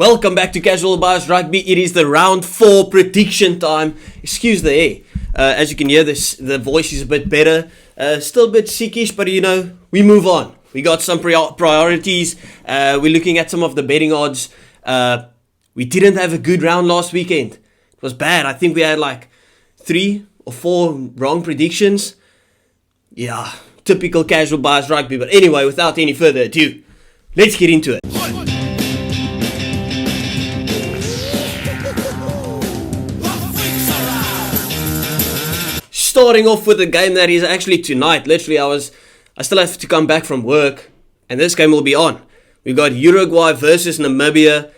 Welcome back to Casual Bars Rugby. It is the round 4 prediction time. Excuse the air. As you can hear, the voice is a bit better. Still a bit sickish, but we move on. We got some priorities. We're looking at some of the betting odds. We didn't have a good round last weekend. It was bad. I think we had like 3 or 4 wrong predictions. Yeah, typical Casual Bars Rugby. But anyway, without any further ado, let's get into it. Starting off with a game that is actually tonight. Literally, I still have to come back from work, and this game will be on. We got Uruguay versus Namibia.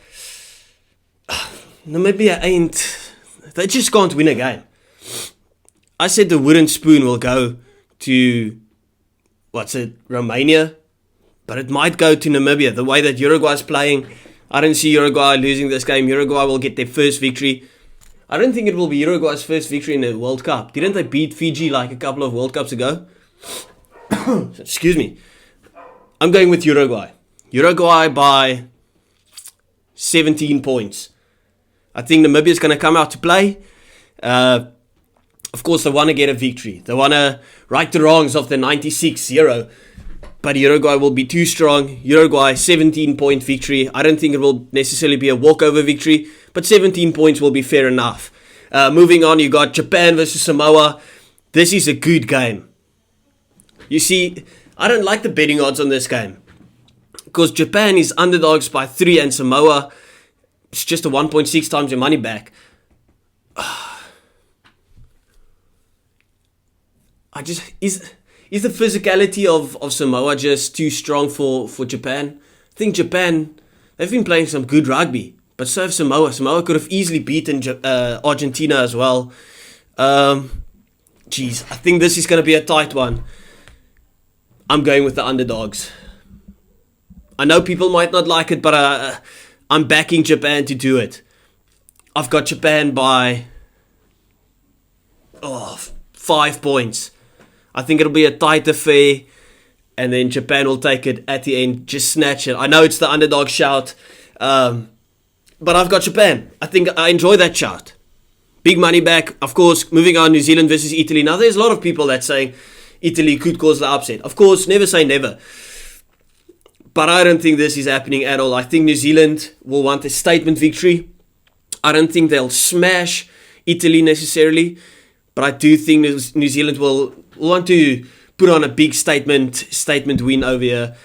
Namibia they just can't win a game. I said the wooden spoon will go to, Romania? But it might go to Namibia. The way that Uruguay's playing, I don't see Uruguay losing this game. Uruguay will get their first victory. I don't think it will be Uruguay's first victory in the World Cup. Didn't they beat Fiji like a couple of World Cups ago? Excuse me. I'm going with Uruguay. Uruguay by 17 points. I think Namibia's going to come out to play. Of course, they want to get a victory. They want to right the wrongs of the 96-0. But Uruguay will be too strong. Uruguay, 17-point victory. I don't think it will necessarily be a walkover victory, but 17 points will be fair enough. Moving on, you got Japan versus Samoa. This is a good game. You see, I don't like the betting odds on this game, because Japan is underdogs by 3 and Samoa, it's just a 1.6 times your money back. Is the physicality of Samoa just too strong for Japan? I think Japan, they've been playing some good rugby, but so have Samoa. Samoa could have easily beaten Argentina as well. I think this is going to be a tight one. I'm going with the underdogs. I know people might not like it, but I'm backing Japan to do it. I've got Japan by 5 points. I think it'll be a tight affair, and then Japan will take it at the end, just snatch it. I know it's the underdog shout, but I've got Japan. I think I enjoy that shout. Big money back. Of course, moving on, New Zealand versus Italy. Now, there's a lot of people that saying Italy could cause the upset. Of course, never say never. But I don't think this is happening at all. I think New Zealand will want a statement victory. I don't think they'll smash Italy necessarily, but I do think New Zealand will want to put on a big statement win over here,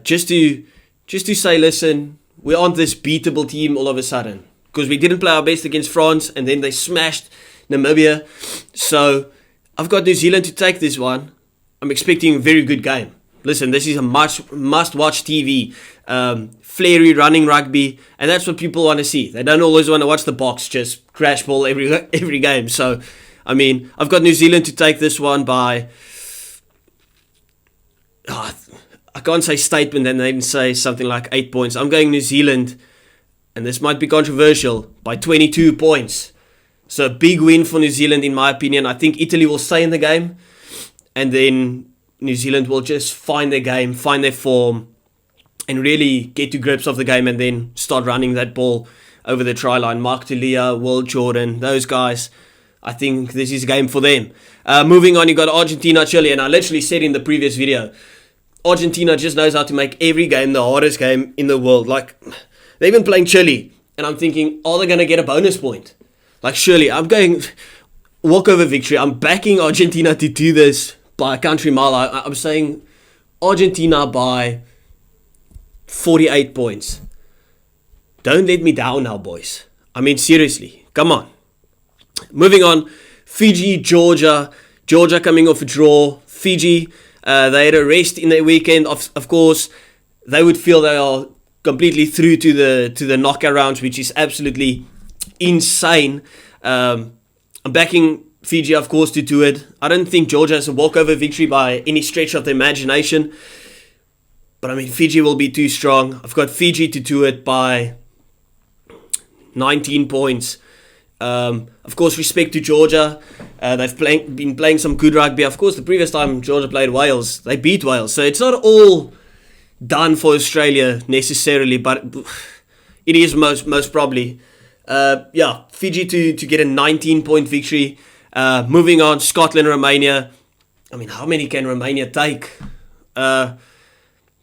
just to say, listen, we aren't this beatable team all of a sudden, because we didn't play our best against France and then they smashed Namibia. So I've got New Zealand to take this one. I'm expecting a very good game. Listen, this is a must-watch TV, flary running rugby, and that's what people want to see. They don't always want to watch the box just crash ball every game. So I mean, I've got New Zealand to take this one by, I can't say statement and then say something like 8 points. I'm going New Zealand, and this might be controversial, by 22 points. So a big win for New Zealand, in my opinion. I think Italy will stay in the game, and then New Zealand will just find their game, find their form, and really get to grips of the game, and then start running that ball over the try line. Mark Talia, Will Jordan, those guys, I think this is a game for them. Moving on, you got Argentina, Chile, and I literally said in the previous video, Argentina just knows how to make every game the hardest game in the world. Like, they've been playing Chile, and I'm thinking, are they going to get a bonus point? Like, surely, I'm going walkover victory. I'm backing Argentina to do this by a country mile. I'm saying Argentina by 48 points. Don't let me down now, boys. I mean, seriously, come on. Moving on, Fiji, Georgia. Georgia coming off a draw. Fiji, they had a rest in their weekend. Of course, they would feel they are completely through to the knockout rounds, which is absolutely insane. I'm backing Fiji, of course, to do it. I don't think Georgia has a walkover victory by any stretch of the imagination. But I mean, Fiji will be too strong. I've got Fiji to do it by 19 points. Of course, respect to Georgia. They've been playing some good rugby. Of course, the previous time Georgia played Wales, they beat Wales. So it's not all done for Australia necessarily, but It is most probably. Fiji to get a 19-point victory. Moving on, Scotland, Romania. I mean, how many can Romania take?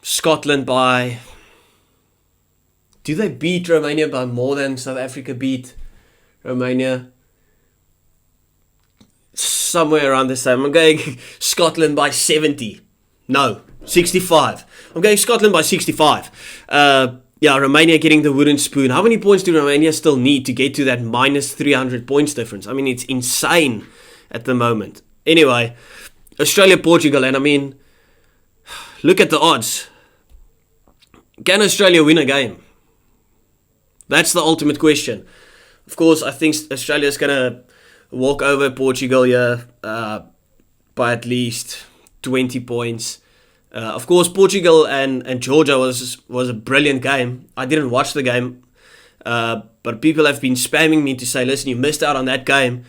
Scotland by... Do they beat Romania by more than South Africa beat Romania? Somewhere around the same. I'm going Scotland by 70. No, 65. I'm going Scotland by 65. Romania getting the wooden spoon. How many points do Romania still need to get to that minus 300 points difference? I mean, it's insane at the moment. Anyway, Australia, Portugal, and I mean, look at the odds. Can Australia win a game? That's the ultimate question. Of course, I think Australia's going to walk over Portugal here by at least 20 points. Of course, Portugal and Georgia was a brilliant game. I didn't watch the game, but people have been spamming me to say, listen, you missed out on that game.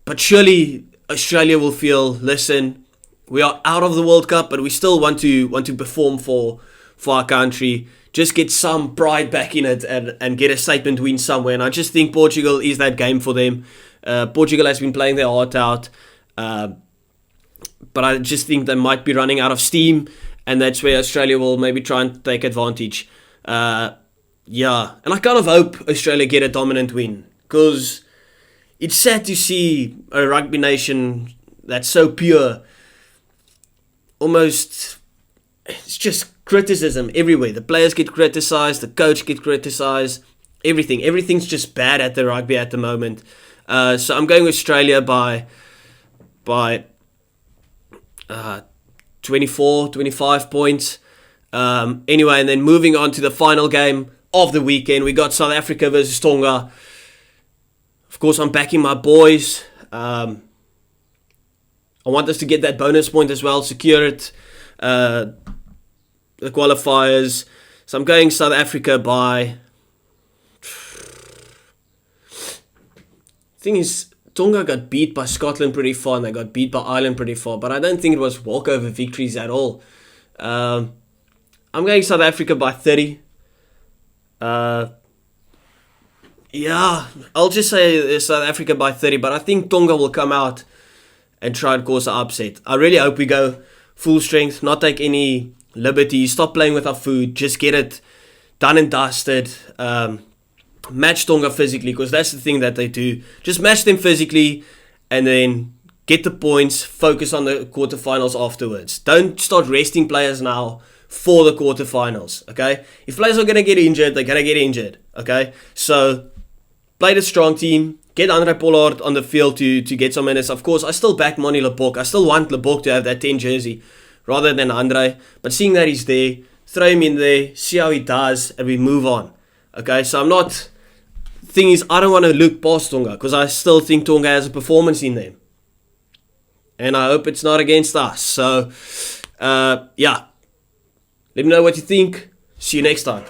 But surely Australia will feel, listen, we are out of the World Cup, but we still want to perform for our country. Just get some pride back in it and get a statement win somewhere. And I just think Portugal is that game for them. Portugal has been playing their heart out. But I just think they might be running out of steam. And that's where Australia will maybe try and take advantage. And I kind of hope Australia get a dominant win. Because it's sad to see a rugby nation that's so pure. Almost, it's just criticism everywhere. The players get criticized, the coach gets criticized, everything's just bad at the rugby at the moment. So I'm going with Australia by 24, 25 points. Anyway, and then moving on to the final game of the weekend, we got South Africa versus Tonga. Of course, I'm backing my boys. I want us to get that bonus point as well, secure it. The qualifiers. So I'm going South Africa by... Thing is, Tonga got beat by Scotland pretty far and they got beat by Ireland pretty far, but I don't think it was walkover victories at all. I'm going South Africa by 30. I'll just say South Africa by 30, but I think Tonga will come out and try and cause an upset. I really hope we go full strength, not take any liberties, stop playing with our food, just get it done and dusted. Match Tonga physically, because that's the thing that they do. Just match them physically and then get the points, focus on the quarterfinals afterwards. Don't start resting players now for the quarterfinals, okay? If players are going to get injured, they're going to get injured, okay? So, play the strong team, get Andre Pollard on the field to get some minutes. Of course, I still back Moni Lebok. I still want Lebok to have that 10 jersey rather than Andre. But seeing that he's there, throw him in there, see how he does, and we move on, okay? So, I'm not... Thing is, I don't want to look past Tonga because I still think Tonga has a performance in them. And I hope it's not against us. So, let me know what you think. See you next time.